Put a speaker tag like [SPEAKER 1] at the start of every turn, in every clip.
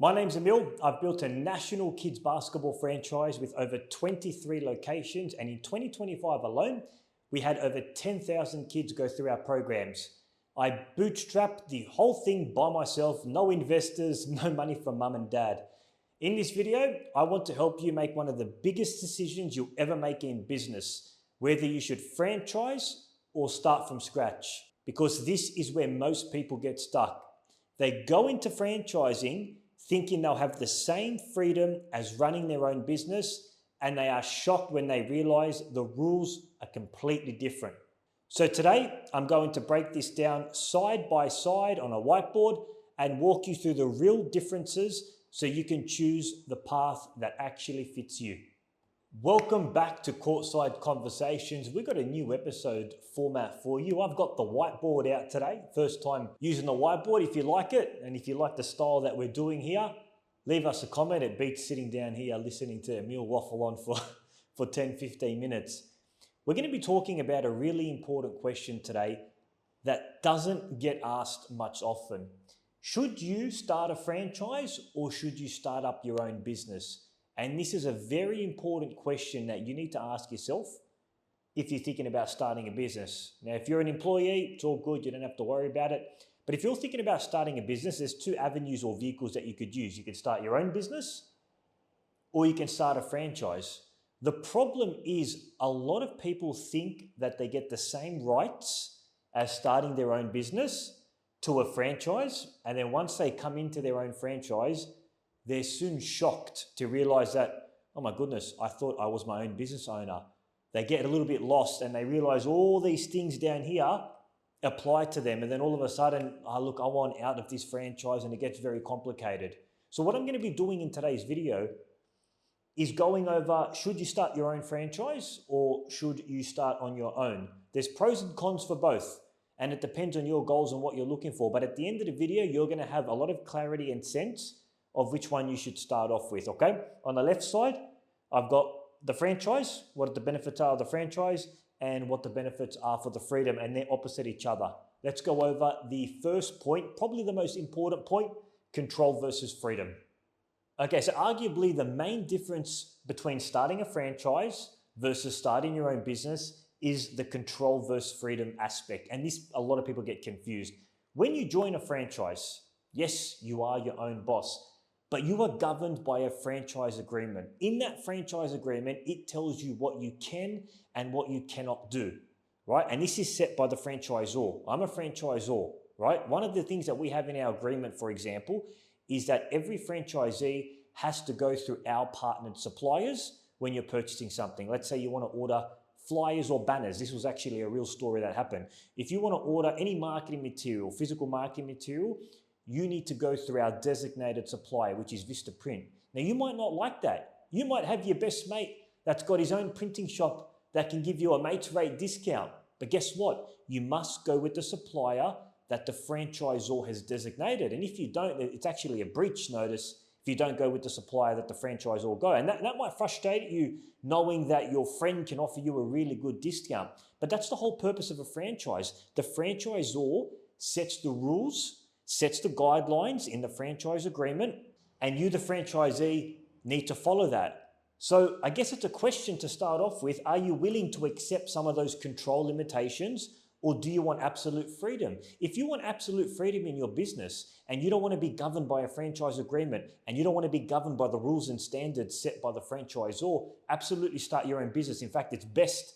[SPEAKER 1] My name's Emile. I've built a national kids basketball franchise with over 23 locations, and in 2025 alone, we had over 10,000 kids go through our programs. I bootstrapped the whole thing by myself, no investors, no money from mum and dad. In this video, I want to help you make one of the biggest decisions you'll ever make in business, whether you should franchise or start from scratch, because this is where most people get stuck. They go into franchising thinking they'll have the same freedom as running their own business, and they are shocked when they realize the rules are completely different. So today, I'm going to break this down side by side on a whiteboard and walk you through the real differences so you can choose the path that actually fits you. Welcome back to Courtside Conversations. We've got a new episode format for you. I've got the whiteboard out today. First time using the whiteboard. If you like it, and if you like the style that we're doing here, leave us a comment. It beats sitting down here listening to Emile waffle on for 10, 15 minutes. We're going to be talking about a really important question today that doesn't get asked much often. Should you start a franchise or should you start up your own business? And this is a very important question that you need to ask yourself if you're thinking about starting a business. Now, if you're an employee, it's all good. You don't have to worry about it. But if you're thinking about starting a business, there's two avenues or vehicles that you could use. You could start your own business or you can start a franchise. The problem is a lot of people think that they get the same rights as starting their own business to a franchise. And then once they come into their own franchise, they're soon shocked to realize that, oh my goodness, I thought I was my own business owner. They get a little bit lost and they realize all these things down here apply to them. And then all of a sudden, look, I want out of this franchise, and it gets very complicated. So what I'm going to be doing in today's video is going over, should you start your own franchise or should you start on your own? There's pros and cons for both, and it depends on your goals and what you're looking for. But at the end of the video, you're going to have a lot of clarity and sense of which one you should start off with, okay? On the left side, I've got the franchise, what the benefits are of the franchise, and what the benefits are for the freedom, and they're opposite each other. Let's go over the first point, probably the most important point, control versus freedom. Okay, so arguably the main difference between starting a franchise versus starting your own business is the control versus freedom aspect. And this, a lot of people get confused. When you join a franchise, yes, you are your own boss, but you are governed by a franchise agreement. In that franchise agreement, it tells you what you can and what you cannot do, right? And this is set by the franchisor. I'm a franchisor, right? One of the things that we have in our agreement, for example, is that every franchisee has to go through our partnered suppliers when you're purchasing something. Let's say you want to order flyers or banners. This was actually a real story that happened. If you want to order any marketing material, physical marketing material, you need to go through our designated supplier, which is Vista Print. Now, you might not like that. You might have your best mate that's got his own printing shop that can give you a mate's rate discount. But guess what? You must go with the supplier that the franchisor has designated. And if you don't, it's actually a breach notice if you don't go with the supplier that the franchisor go. And that might frustrate you, knowing that your friend can offer you a really good discount. But that's the whole purpose of a franchise. The franchisor sets the rules, sets the guidelines in the franchise agreement, and you, the franchisee, need to follow that. So I guess it's a question to start off with. Are you willing to accept some of those control limitations, or do you want absolute freedom? If you want absolute freedom in your business and you don't want to be governed by a franchise agreement and you don't want to be governed by the rules and standards set by the franchisor, absolutely start your own business. In fact, it's best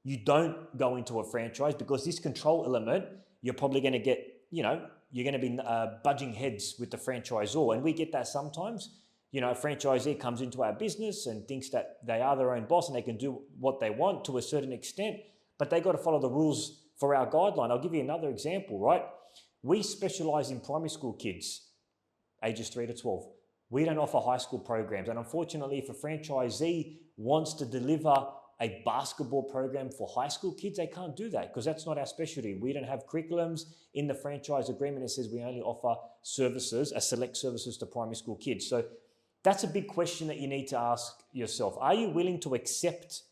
[SPEAKER 1] you don't go into a franchise, because this control element, you're probably going to get, you're going to be budging heads with the franchisor. And we get that sometimes. A franchisee comes into our business and thinks that they are their own boss and they can do what they want to a certain extent, but they got to follow the rules for our guideline. I'll give you another example, right? We specialize in primary school kids, ages 3 to 12. We don't offer high school programs. And unfortunately, if a franchisee wants to deliver a basketball program for high school kids, they can't do that because that's not our specialty. We don't have curriculums. In the franchise agreement, it says we only offer services, select services to primary school kids. So that's a big question that you need to ask yourself. Are you willing to accept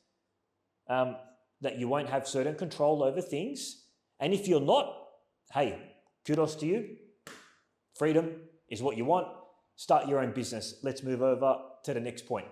[SPEAKER 1] that you won't have certain control over things? And if you're not, hey, kudos to you. Freedom is what you want. start your own business. Let's move over to the next point.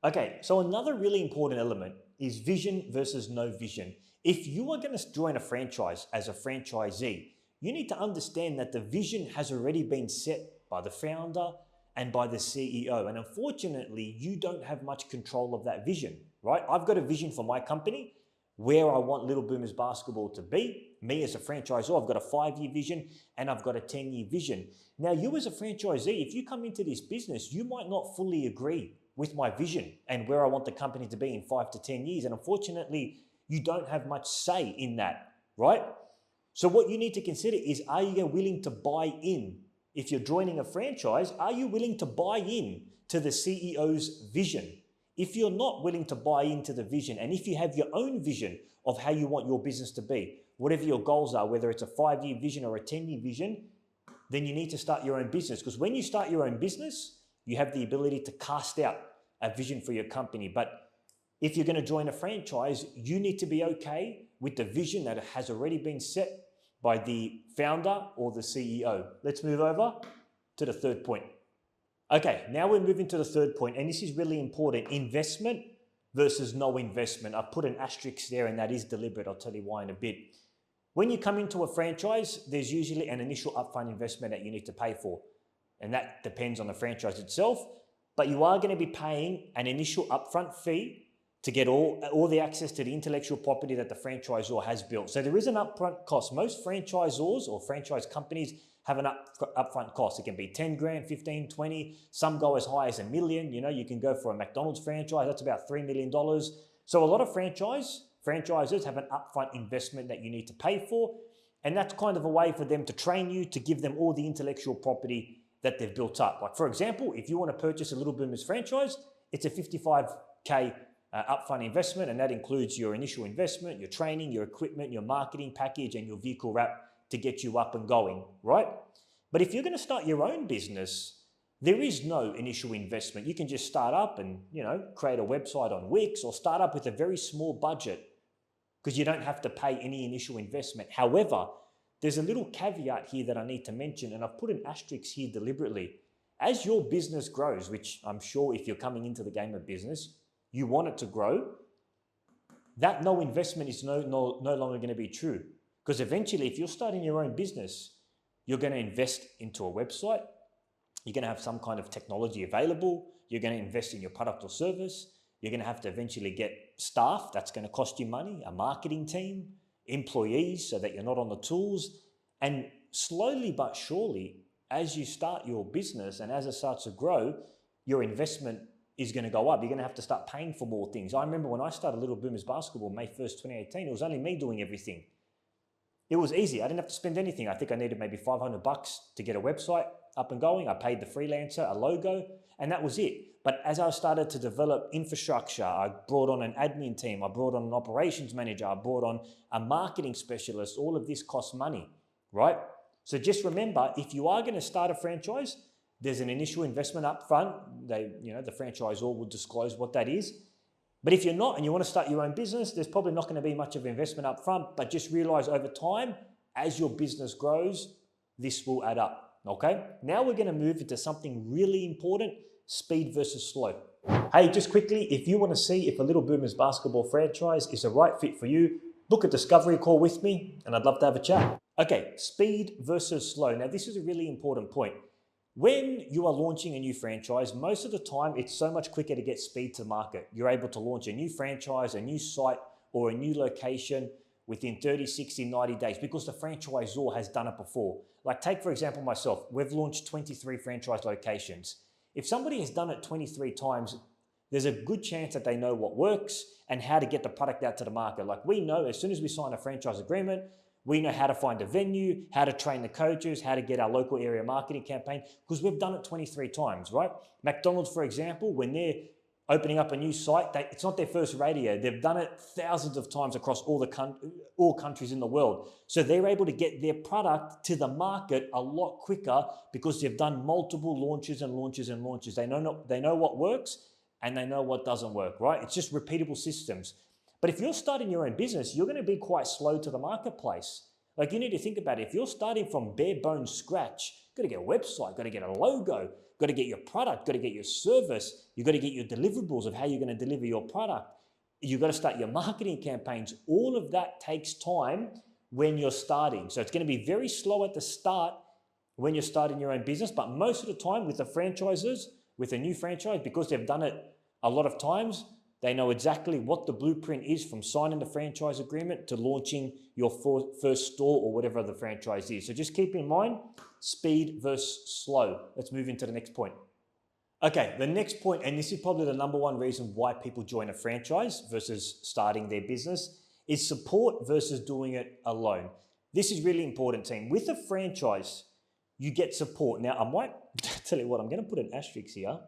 [SPEAKER 1] Okay, so another really important element is vision versus no vision. If you are going to join a franchise as a franchisee, you need to understand that the vision has already been set by the founder and by the CEO. And unfortunately, you don't have much control of that vision, right? I've got a vision for my company, where I want Little Boomers Basketball to be. Me as a franchisor, I've got a 5-year vision and I've got a 10-year vision. Now, you as a franchisee, if you come into this business, you might not fully agree with my vision and where I want the company to be in 5 to 10 years. And unfortunately, you don't have much say in that, right? So what you need to consider is, are you willing to buy in? If you're joining a franchise, are you willing to buy in to the CEO's vision? If you're not willing to buy into the vision, and if you have your own vision of how you want your business to be, whatever your goals are, whether it's a 5-year vision or a 10-year vision, then you need to start your own business. Because when you start your own business, you have the ability to cast out a vision for your company. But if you're going to join a franchise, you need to be okay with the vision that has already been set by the founder or the CEO. Let's move over to the third point. Okay, now we're moving to the third point, and this is really important. Investment versus no investment. I've put an asterisk there, and that is deliberate. I'll tell you why in a bit. When you come into a franchise, there's usually an initial upfront investment that you need to pay for, and that depends on the franchise itself. But you are going to be paying an initial upfront fee to get all the access to the intellectual property that the franchisor has built. So there is an upfront cost. Most franchisors or franchise companies have an upfront cost. It can be 10 grand, 15, 20. Some go as high as $1 million. You know, you can go for a McDonald's franchise. That's about $3 million. So a lot of franchisers have an upfront investment that you need to pay for. And that's kind of a way for them to train you, to give them all the intellectual property that they've built up. Like, for example, if you want to purchase a Little Boomers franchise, it's a $55K upfront investment, and that includes your initial investment, your training, your equipment, your marketing package, and your vehicle wrap to get you up and going, right? But if you're going to start your own business, there is no initial investment. You can just start up and, create a website on Wix, or start up with a very small budget, because you don't have to pay any initial investment. However, there's a little caveat here that I need to mention, and I've put an asterisk here deliberately. As your business grows, which I'm sure if you're coming into the game of business, you want it to grow, that no investment is no longer going to be true. Because eventually, if you're starting your own business, you're going to invest into a website, you're going to have some kind of technology available, you're going to invest in your product or service, you're going to have to eventually get staff, that's going to cost you money, a marketing team, employees, so that you're not on the tools. And slowly but surely, as you start your business and as it starts to grow, your investment is going to go up. You're going to have to start paying for more things. I remember when I started Little Boomers Basketball, May 1st, 2018, it was only me doing everything. It was easy. I didn't have to spend anything. I think I needed maybe $500 to get a website up and going. I paid the freelancer a logo, and that was it. But as I started to develop infrastructure, I brought on an admin team, I brought on an operations manager, I brought on a marketing specialist. All of this costs money, right? So just remember, if you are going to start a franchise, there's an initial investment up front. The franchisor will disclose what that is. But if you're not and you want to start your own business, there's probably not going to be much of investment up front, but just realize over time, as your business grows, this will add up, okay? Now we're going to move into something really important, speed versus slow. Hey, just quickly, if you want to see if a Little Boomers Basketball franchise is the right fit for you, book a discovery call with me, and I'd love to have a chat. Okay, speed versus slow. Now, this is a really important point. When you are launching a new franchise, most of the time, it's so much quicker to get speed to market. You're able to launch a new franchise, a new site, or a new location within 30, 60, 90 days because the franchisor has done it before. Like take, for example, myself. We've launched 23 franchise locations. If somebody has done it 23 times, there's a good chance that they know what works and how to get the product out to the market. Like we know as soon as we sign a franchise agreement, we know how to find a venue, how to train the coaches, how to get our local area marketing campaign, because we've done it 23 times, right? McDonald's, for example, when they're opening up a new site, it's not their first rodeo. They've done it thousands of times across all countries in the world. So they're able to get their product to the market a lot quicker because they've done multiple launches and launches and launches. They know what works and they know what doesn't work, right? It's just repeatable systems. But if you're starting your own business, you're going to be quite slow to the marketplace. Like you need to think about it. If you're starting from bare bones scratch, you've got to get a website, got to get a logo, got to get your product, got to get your service, you got to get your deliverables of how you're going to deliver your product. You've got to start your marketing campaigns. All of that takes time when you're starting. So it's going to be very slow at the start when you're starting your own business, but most of the time with the franchisors, with a new franchise, because they've done it a lot of times, they know exactly what the blueprint is from signing the franchise agreement to launching your first store or whatever the franchise is. So just keep in mind, speed versus slow. Let's move into the next point. Okay, the next point, and this is probably the number one reason why people join a franchise versus starting their business, is support versus doing it alone. This is really important, team. With a franchise, you get support. Now, I might tell you what, I'm going to put an asterisk here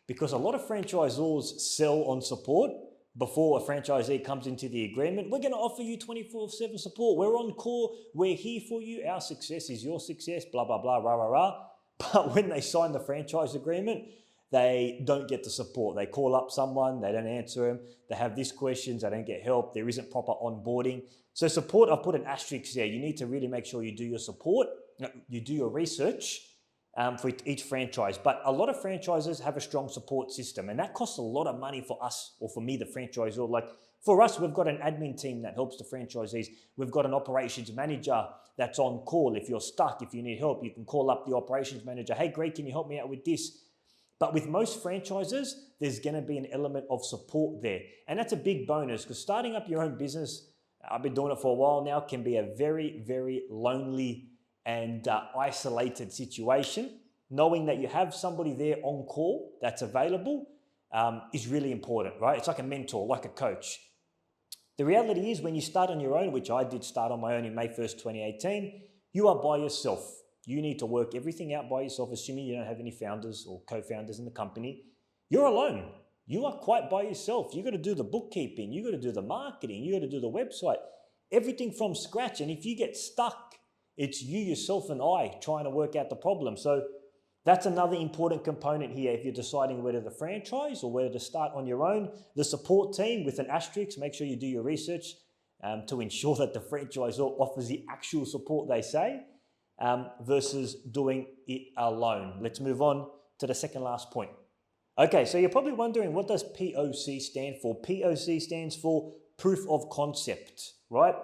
[SPEAKER 1] because a lot of franchisors sell on support before a franchisee comes into the agreement. We're going to offer you 24/7 support. We're on call. We're here for you. Our success is your success, blah, blah, blah, rah, rah, rah. But when they sign the franchise agreement, they don't get the support. They call up someone, they don't answer them. They have these questions, they don't get help. There isn't proper onboarding. So support, I've put an asterisk there. You need to really make sure you do your support, you do your research for each franchise. But a lot of franchises have a strong support system, and that costs a lot of money for us, or for me, the franchisor. Like for us, we've got an admin team that helps the franchisees. We've got an operations manager that's on call. If you're stuck, if you need help, you can call up the operations manager. Hey, Greg, can you help me out with this? But with most franchises, there's going to be an element of support there. And that's a big bonus because starting up your own business, I've been doing it for a while now, can be a very, very lonely and isolated situation. Knowing that you have somebody there on call that's available is really important, right? It's like a mentor, like a coach. The reality is when you start on your own, which I did start on my own in May 1st, 2018, you are by yourself. You need to work everything out by yourself, assuming you don't have any founders or co-founders in the company. You're alone. You are quite by yourself. You got to do the bookkeeping. You got to do the marketing. You got to do the website, everything from scratch. And if you get stuck, it's you, yourself, and I trying to work out the problem. So that's another important component here. If you're deciding whether to franchise or whether to start on your own, the support team with an asterisk, make sure you do your research to ensure that the franchisor offers the actual support they say. Versus doing it alone. Let's move on to the second last point. Okay, so you're probably wondering, what does POC stand for? POC stands for proof of concept, right?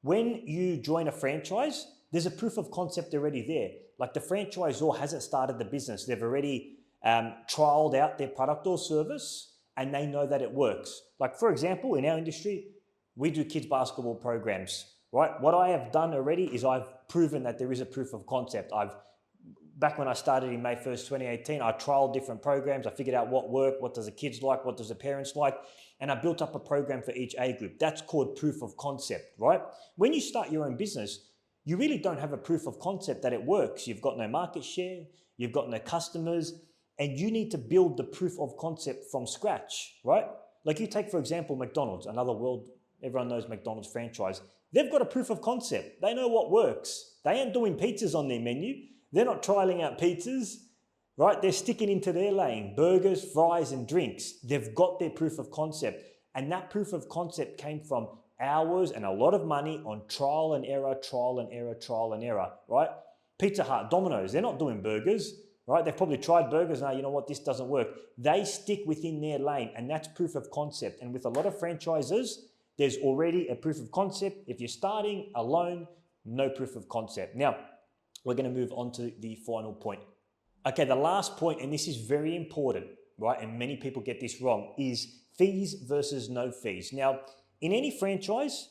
[SPEAKER 1] When you join a franchise, there's a proof of concept already there. Like the franchisor hasn't started the business. They've already trialed out their product or service and they know that it works. Like for example, in our industry, we do kids basketball programs. Right? What I have done already is I've proven that there is a proof of concept. Back when I started in May 1st, 2018, I trialed different programs. I figured out what worked, what does the kids like, what does the parents like, and I built up a program for each age group. That's called proof of concept, right? When you start your own business, you really don't have a proof of concept that it works. You've got no market share, you've got no customers, and you need to build the proof of concept from scratch, right? Like you take, for example, McDonald's, everyone knows McDonald's franchise. They've got a proof of concept. They know what works. They ain't doing pizzas on their menu. They're not trialing out pizzas, right? They're sticking into their lane, burgers, fries, and drinks. They've got their proof of concept. And that proof of concept came from hours and a lot of money on trial and error, right? Pizza Hut, Domino's, they're not doing burgers, right? They've probably tried burgers. Now, you know what? This doesn't work. They stick within their lane, and that's proof of concept. And with a lot of franchises, there's already a proof of concept. If you're starting alone, no proof of concept. Now, we're going to move on to the final point. Okay, the last point, and this is very important, right? And many people get this wrong, is fees versus no fees. Now, in any franchise,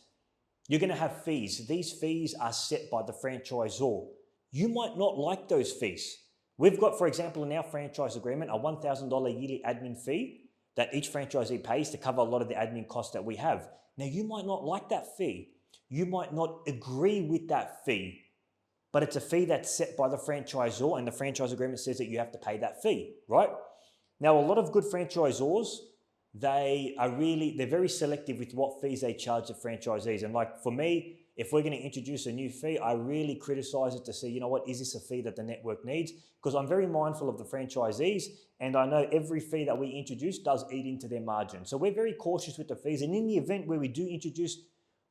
[SPEAKER 1] you're going to have fees. These fees are set by the franchisor. You might not like those fees. We've got, for example, in our franchise agreement, a $1,000 yearly admin fee that each franchisee pays to cover a lot of the admin costs that we have. Now, you might not like that fee. You might not agree with that fee, but it's a fee that's set by the franchisor, and the franchise agreement says that you have to pay that fee, right? Now, a lot of good franchisors, they're very selective with what fees they charge the franchisees. And like for me, if we're going to introduce a new fee, I really criticize it to see, you know what, is this a fee that the network needs? Because I'm very mindful of the franchisees, and I know every fee that we introduce does eat into their margin. So we're very cautious with the fees. And in the event where we do introduce,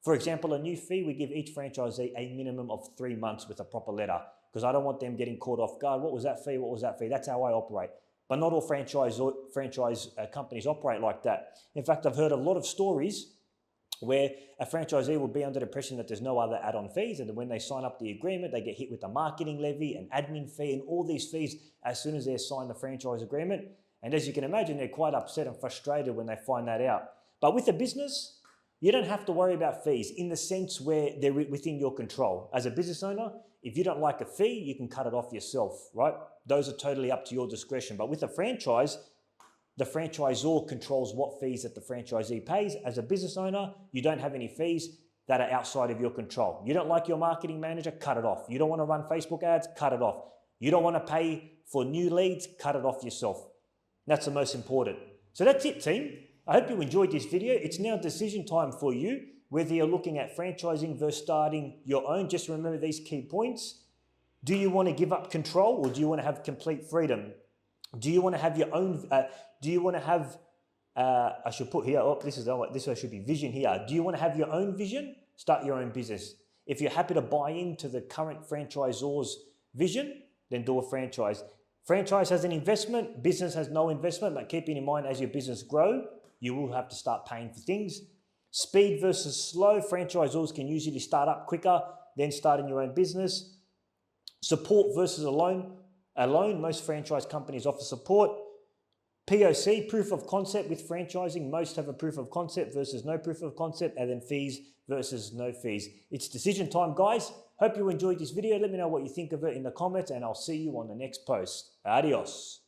[SPEAKER 1] for example, a new fee, we give each franchisee a minimum of 3 months with a proper letter. because I don't want them getting caught off guard. What was that fee? What was that fee? That's how I operate. But not all franchise companies operate like that. In fact, I've heard a lot of stories where a franchisee will be under the impression that there's no other add-on fees, and then when they sign up the agreement, they get hit with a marketing levy, an admin fee, and all these fees as soon as they sign the franchise agreement. And as you can imagine, they're quite upset and frustrated when they find that out. But with a business, you don't have to worry about fees in the sense where they're within your control. As a business owner, if you don't like a fee, you can cut it off yourself, right? Those are totally up to your discretion. But with a franchise, the franchisor controls what fees that the franchisee pays. As a business owner, you don't have any fees that are outside of your control. You don't like your marketing manager, cut it off. You don't want to run Facebook ads, cut it off. You don't want to pay for new leads, cut it off yourself. That's the most important. So that's it, team. I hope you enjoyed this video. It's now decision time for you, whether you're looking at franchising versus starting your own. Just remember these key points. Do you want to give up control, or do you want to have complete freedom? Do you want to have your own, I should put here, this should be vision here. Do you want to have your own vision? Start your own business. If you're happy to buy into the current franchisor's vision, then do a franchise. Franchise has an investment, business has no investment, but keeping in mind as your business grow, you will have to start paying for things. Speed versus slow, franchisors can usually start up quicker than starting your own business. Support versus a loan. Most franchise companies offer support. POC, proof of concept with franchising. Most have a proof of concept versus no proof of concept, and then fees versus no fees. It's decision time, guys. Hope you enjoyed this video. Let me know what you think of it in the comments, and I'll see you on the next post. Adios.